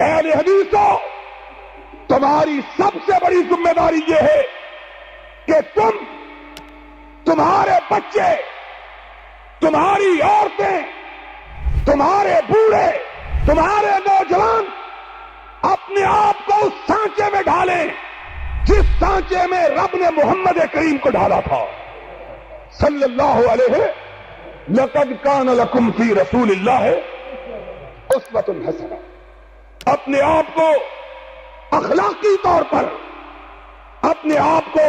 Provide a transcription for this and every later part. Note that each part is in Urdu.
اہل حدیثوں، تمہاری سب سے بڑی ذمہ داری یہ ہے کہ تمہارے بچے، تمہاری عورتیں، تمہارے بوڑھے، تمہارے نوجوان اپنے آپ کو اس سانچے میں ڈالیں جس سانچے میں رب نے محمد کریم کو ڈالا تھا صلی اللہ علیہ لقد کان لکم فی رسول اللہ اسوۃ حسنہ۔ اپنے آپ کو اخلاقی طور پر، اپنے آپ کو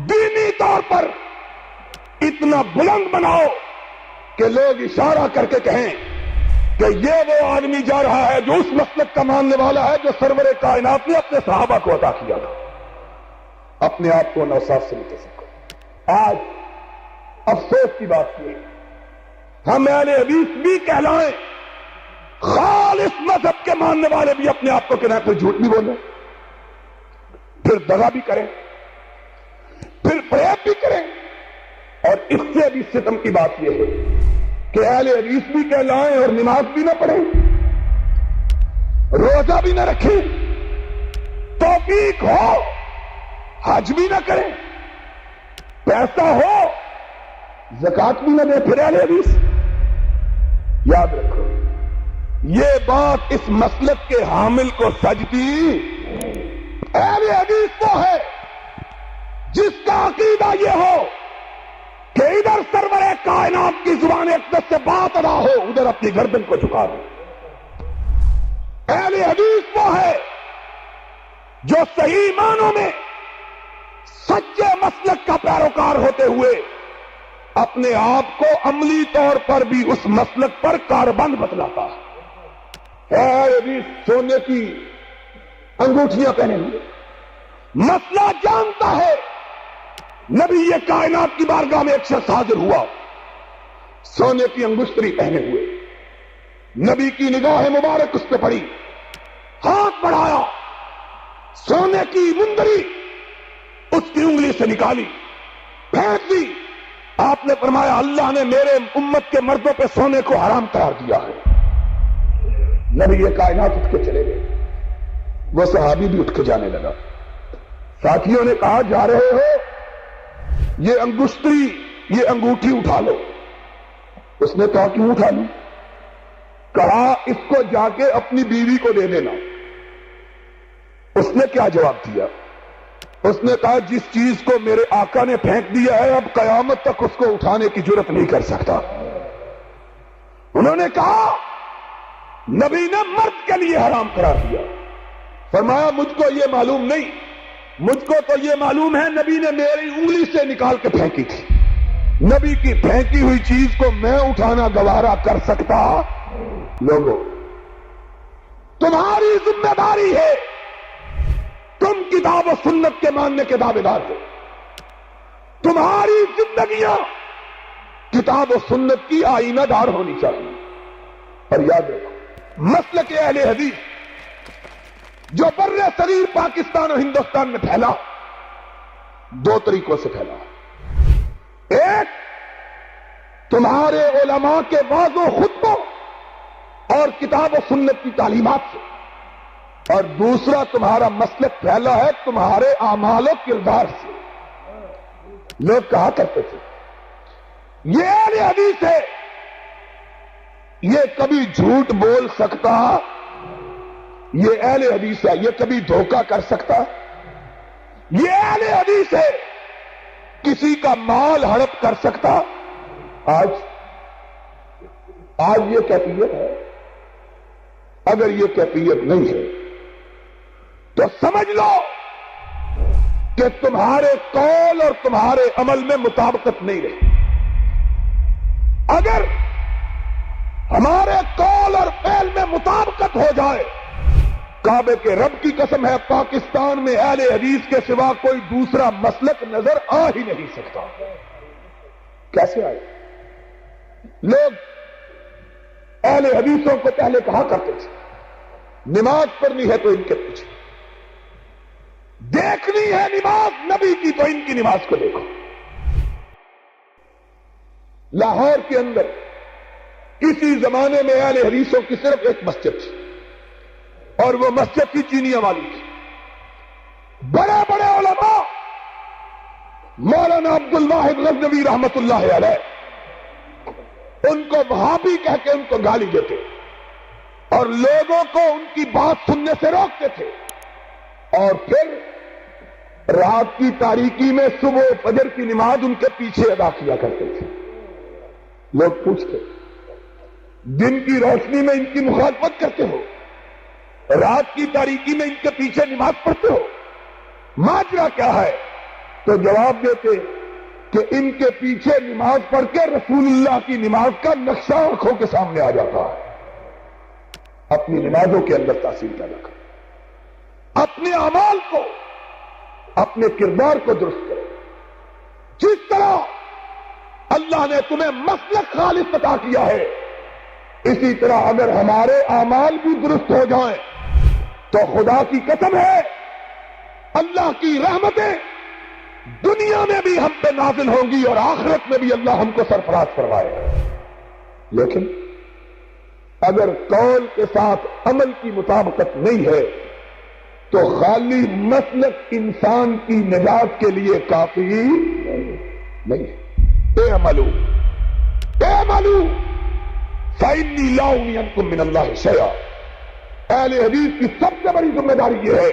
دینی طور پر اتنا بلند بناؤ کہ لوگ اشارہ کر کے کہیں کہ یہ وہ آدمی جا رہا ہے جو اس مسلک کا ماننے والا ہے جو سرور کائنات نے اپنے صحابہ کو عطا کیا تھا۔ اپنے آپ کو نوصاف سے متصف کرو۔ آج افسوس کی بات یہ، ہم اہل حدیث بھی کہلائیں، خالص مذہب کے ماننے والے بھی اپنے آپ کو کہنا کوئی جھوٹ نہیں بولے، پھر دغا بھی کریں، پھر فریب بھی کریں، اور اس سے بھی ستم کی بات یہ ہے کہ اہل حدیث بھی کہلائیں اور نماز بھی نہ پڑھیں، روزہ بھی نہ رکھیں، توفیق ہو حج بھی نہ کریں، پیسہ ہو زکات بھی نہ دیں، پھر اہل حدیث۔ یاد رکھو یہ بات اس مسلک کے حامل کو سجتی۔ اہل حدیث وہ ہے جس کا عقیدہ یہ ہو کہ ادھر سرور کائنات کی زبان اقدس سے بات ادا ہو، ادھر اپنی گردن کو جھکا دو۔ اہل حدیث وہ ہے جو صحیح معنوں میں سچے مسلک کا پیروکار ہوتے ہوئے اپنے آپ کو عملی طور پر بھی اس مسلک پر کاربند بتلاتا ہے۔ اہل حدیث سونے کی انگوٹھیاں پہنے ہوئے، مسئلہ جانتا ہے۔ نبی یہ کائنات کی بارگاہ میں ایک شخص حاضر ہوا، سونے کی انگشتری پہنے ہوئے، نبی کی نگاہ مبارک اس پہ پڑی، ہاتھ بڑھایا، سونے کی مندری اس کی انگلی سے نکالی، پھینک دی۔ آپ نے فرمایا اللہ نے میرے امت کے مردوں پہ سونے کو حرام قرار دیا ہے۔ نبی یہ کائنات اٹھ کے چلے گئے، وہ صحابی بھی اٹھ کے جانے لگا۔ ساتھیوں نے کہا جا رہے ہو، یہ انگشتری، یہ انگوٹھی اٹھا لو۔ اس نے کہا کیوں اٹھا لوں؟ کہا اس کو جا کے اپنی بیوی کو دے دینا۔ اس نے کیا جواب دیا؟ اس نے کہا جس چیز کو میرے آقا نے پھینک دیا ہے اب قیامت تک اس کو اٹھانے کی جرت نہیں کر سکتا۔ انہوں نے کہا نبی نے مرد کے لیے حرام قرار دیا۔ فرمایا مجھ کو یہ معلوم نہیں، مجھ کو تو یہ معلوم ہے نبی نے میری انگلی سے نکال کے پھینکی تھی۔ نبی کی پھینکی ہوئی چیز کو میں اٹھانا گوارا کر سکتا؟ لوگوں تمہاری ذمہ داری ہے، تم کتاب و سنت کے ماننے کے دعوے دار ہو، تمہاری زندگیاں کتاب و سنت کی آئینہ دار ہونی چاہیے۔ اور یاد رکھو مسلک اہل حدیث جو بر صغیر پاکستان اور ہندوستان میں پھیلا، دو طریقوں سے پھیلا۔ ایک تمہارے علماء کے واضح خطبوں اور کتاب و سنت کی تعلیمات سے، اور دوسرا تمہارا مسلک پھیلا ہے تمہارے اعمال و کردار سے۔ لوگ کہا کرتے تھے یہ اہل حدیث ہے، یہ کبھی جھوٹ بول سکتا، یہ اہل حدیث ہے، یہ کبھی دھوکہ کر سکتا، یہ اہل حدیث ہے، کسی کا مال ہڑپ کر سکتا۔ آج یہ کیفیت ہے۔ اگر یہ کیفیت نہیں ہے تو سمجھ لو کہ تمہارے قول اور تمہارے عمل میں مطابقت نہیں رہی۔ اگر ہمارے قول اور فعل میں مطابقت ہو جائے، کعبے کے رب کی قسم ہے پاکستان میں اہل حدیث کے سوا کوئی دوسرا مسلک نظر آ ہی نہیں سکتا۔ کیسے آئے؟ لوگ اہل حدیثوں کو پہلے کہا کرتے تھے نماز پڑھنی ہے تو ان کے پیچھے، دیکھنی ہے نماز نبی کی تو ان کی نماز کو دیکھو۔ لاہور کے اندر کسی زمانے میں اہل حدیثوں کی صرف ایک مسجد تھی، اور وہ مسجد کی چینیاں والی تھی. بڑے بڑے علماء مولانا عبد الواحد غزنوی رحمت اللہ علیہ ان کو وہابی کہہ کے ان کو گالی دیتے اور لوگوں کو ان کی بات سننے سے روکتے تھے. اور پھر رات کی تاریکی میں صبح فجر کی نماز ان کے پیچھے ادا کیا کرتے تھے. لوگ پوچھتے دن کی روشنی میں ان کی مخالفت کرتے ہو, رات کی تاریکی میں ان کے پیچھے نماز پڑھتے ہو, ماجرا کیا ہے؟ تو جواب دیتے کہ ان کے پیچھے نماز پڑھ کے رسول اللہ کی نماز کا نقشہ آنکھوں کے سامنے آ جاتا ہے. اپنی نمازوں کے اندر تاثیر پیدا کرو, اپنے اعمال کو, اپنے کردار کو درست کرو. جس طرح اللہ نے تمہیں مسلک خالص عطا کیا ہے, اسی طرح اگر ہمارے اعمال بھی درست ہو جائیں تو خدا کی قسم ہے اللہ کی رحمتیں دنیا میں بھی ہم پہ نازل ہوں گی اور آخرت میں بھی اللہ ہم کو سرفراز فرمائے گا. لیکن اگر قول کے ساتھ عمل کی مطابقت نہیں ہے تو خالی مسلک انسان کی نجات کے لیے کافی نہیں ہے. اعملوا فإنی لا أغنی عنکم من اللہ شیئا. اہل حدیث کی سب سے بڑی ذمہ داری یہ ہے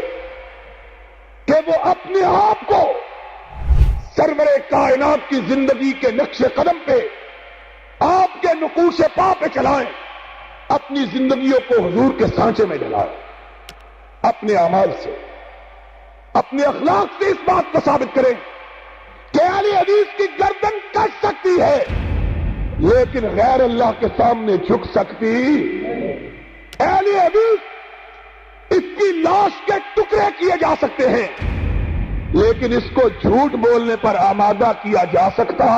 کہ وہ اپنے آپ کو سرور کائنات کی زندگی کے نقش قدم پہ, آپ کے نقوش پا پہ چلائیں, اپنی زندگیوں کو حضور کے سانچے میں ڈلائیں. اپنے اعمال سے, اپنے اخلاق سے اس بات کو ثابت کریں کہ اہل حدیث کی گردن کٹ سکتی ہے لیکن غیر اللہ کے سامنے جھک سکتی. اہل حدیث اس کی لاش کے ٹکڑے کیے جا سکتے ہیں لیکن اس کو جھوٹ بولنے پر آمادہ کیا جا سکتا.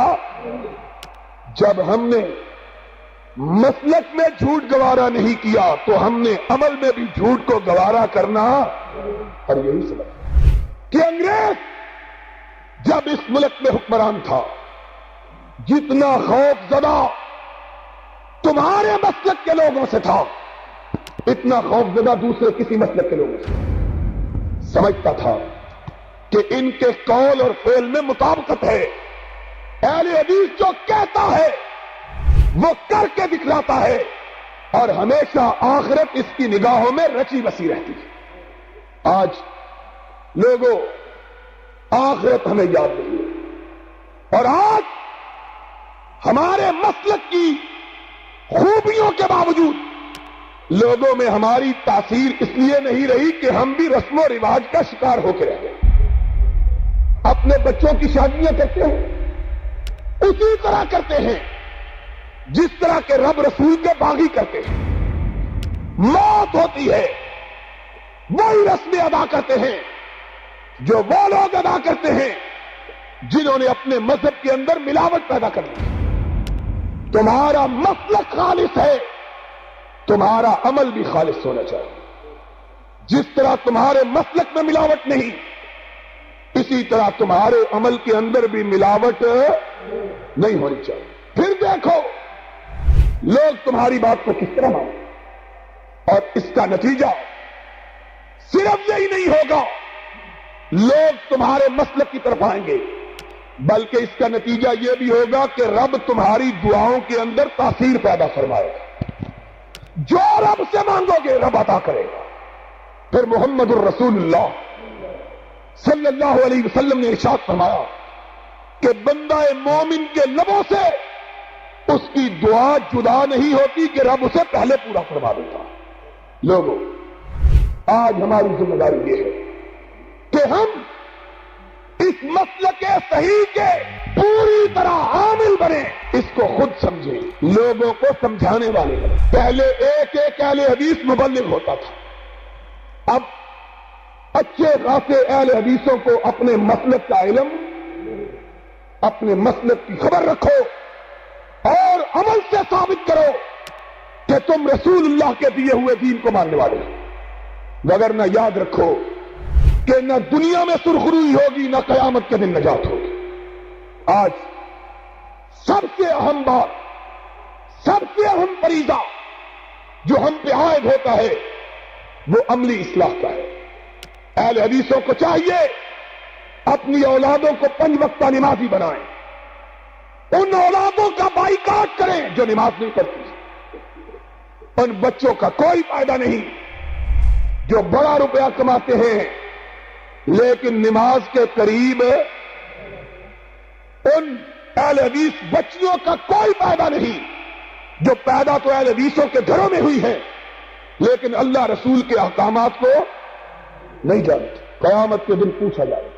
جب ہم نے مسلک میں جھوٹ گوارا نہیں کیا تو ہم نے عمل میں بھی جھوٹ کو گوارا کرنا. اور یہی سبب کہ انگریز جب اس ملک میں حکمران تھا, جتنا خوف زدہ تمہارے مسلک کے لوگوں سے تھا اتنا خوف زدہ دوسرے کسی مسلک کے لوگوں سے. سمجھتا تھا کہ ان کے قول اور فعل میں مطابقت ہے. اہل حدیث جو کہتا ہے وہ کر کے دکھلاتا ہے اور ہمیشہ آخرت اس کی نگاہوں میں رچی بسی رہتی ہے. آج لوگوں آخرت ہمیں یاد نہیں ہے اور آج ہمارے مسلک کی خوبیوں کے باوجود لوگوں میں ہماری تاثیر اس لیے نہیں رہی کہ ہم بھی رسم و رواج کا شکار ہو کے رہ گئے. اپنے بچوں کی شادیاں کرتے ہیں اسی طرح کرتے ہیں جس طرح کے رب رسول کے باغی کرتے ہیں. موت ہوتی ہے وہی رسمیں ادا کرتے ہیں جو وہ لوگ ادا کرتے ہیں جنہوں نے اپنے مذہب کے اندر ملاوٹ پیدا کر لی. تمہارا مسلک خالص ہے, تمہارا عمل بھی خالص ہونا چاہیے. جس طرح تمہارے مسلک میں ملاوٹ نہیں اسی طرح تمہارے عمل کے اندر بھی ملاوٹ نہیں ہونی چاہیے. پھر دیکھو لوگ تمہاری بات کو کس طرح مانیں اور اس کا نتیجہ صرف یہی نہیں ہوگا لوگ تمہارے مسلک کی طرف آئیں گے بلکہ اس کا نتیجہ یہ بھی ہوگا کہ رب تمہاری دعاؤں کے اندر تاثیر پیدا فرمائے گا. جو رب سے مانگو گے رب عطا کرے گا. پھر محمد الرسول اللہ صلی اللہ علیہ وسلم نے ارشاد فرمایا کہ بندہ مومن کے لبوں سے اس کی دعا جدا نہیں ہوتی کہ رب اسے پہلے پورا فرما دیتا. لوگوں آج ہماری ذمہ داری یہ ہے کہ ہم اس مسلک صحیح کے پوری طرح عامل بنے, اس کو خود سمجھیں, لوگوں کو سمجھانے والے بنے. پہلے ایک ایک اہل حدیث مبلغ ہوتا تھا, اب اچھے خاصے اہل حدیثوں کو اپنے مسلک کا علم, اپنے مسلک کی خبر رکھو اور عمل سے ثابت کرو کہ تم رسول اللہ کے دیے ہوئے دین کو ماننے والے ہو. وگرنہ یاد رکھو کہ نہ دنیا میں سرخروئی ہوگی نہ قیامت کے دن نجات ہوگی. آج سب سے اہم بات, سب سے اہم فریضہ جو ہم پہ عائد ہوتا ہے وہ عملی اصلاح کا ہے۔ اہل حدیثوں کو چاہیے اپنی اولادوں کو 5 وقتہ نمازی بنائیں، ان اولادوں کا بائیکاٹ کریں جو نماز نہیں پڑھتی۔ ان بچوں کا کوئی فائدہ نہیں جو بڑا روپیہ کماتے ہیں لیکن نماز کے قریب، ان اہل حدیث بچیوں کا کوئی فائدہ نہیں جو پیدا تو اہل حدیثوں کے گھروں میں ہوئی ہیں لیکن اللہ رسول کے احکامات کو نہیں جانتی۔ قیامت کے دن پوچھا جائے